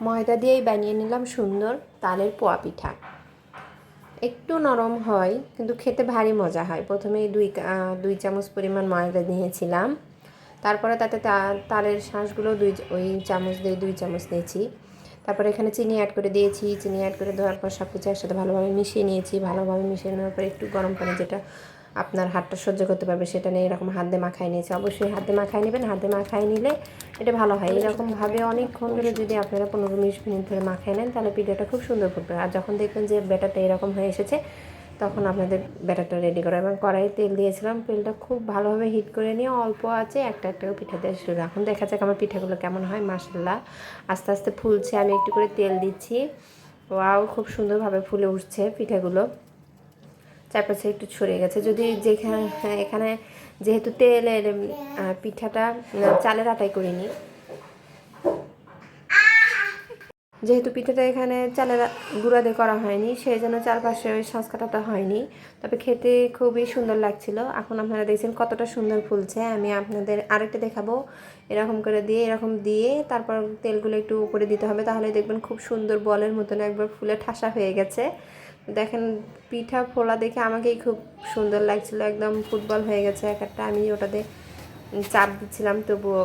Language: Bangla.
ময়দা দিয়েই বানিয়ে নিলাম সুন্দর তালের পোয়া পিঠা। একটু নরম হয় কিন্তু খেতে ভারী মজা হয়। প্রথমে 2 চামচ পরিমাণ ময়দা নিয়েছিলাম, তারপরে তাতে তালের শাঁসগুলো ওই চামচ দিয়ে 2 চামচ নিয়েছি। তারপরে এখানে চিনি অ্যাড করে দিয়েছি। চিনি অ্যাড করে দেওয়ার পর সব কিছু একসাথে ভালোভাবে মিশিয়ে নিয়েছি। ভালোভাবে মিশিয়ে নেওয়ার পর একটু গরম পানি, যেটা আপনার হাতটা সহ্য করতে পারবে, সেটা নিয়ে এরকম হাত দিয়ে মাখায় নিয়েছি। অবশ্যই হাত দিয়ে মাখায় নেবেন, হাত দিয়ে মাখায় নিলে এটা ভালো হয়। এরকমভাবে অনেকক্ষণ ধরে যদি আপনারা 15-20 মিনিট ধরে মাখায় নেন তাহলে পিঠাটা খুব সুন্দর ফুটবে। আর যখন দেখবেন যে ব্যাটারটা এরকম হয়ে এসেছে তখন আপনাদের ব্যাটারটা রেডি করা। এবং কড়াইয়ে তেল দিয়েছিলাম, তেলটা খুব ভালোভাবে হিট করে নিয়ে অল্প আছে একটা পিঠা দিয়ে শুরু। এখন দেখা যাক আমার পিঠাগুলো কেমন হয়। মাশাআল্লাহ আস্তে আস্তে ফুলছে, আমি একটু করে তেল দিচ্ছি। ওয়াও, খুব সুন্দরভাবে ফুলে উঠছে পিঠাগুলো। চারপাশে একটু ছড়িয়ে গেছে। যদি এখানে যেহেতু তেলের পিঠাটা চালের আটায় করিনি, যেহেতু পিঠাটা এখানে চালের গুঁড়া দিয়ে করা হয়নি, সেই জন্য চারপাশে ওই সস কাটাটা হয়নি। তবে খেতে খুবই সুন্দর লাগছিল। এখন আপনারা দেখছেন কতটা সুন্দর ফুলছে। আমি আপনাদের আরেকটা দেখাবো। এরকম করে এরকম দিয়ে তারপর তেলগুলো একটু উপরে দিতে হবে, তাহলে দেখবেন খুব সুন্দর বলের মতন একবার ফুলে ঠাসা হয়ে গেছে। দেখেন পিঠা ফোলা দেখে আমাকেই খুব সুন্দর লাগছিল, একদম ফুটবল হয়ে গেছে এক একটা। আমি ওটাতে চাপ দিচ্ছিলাম তবুও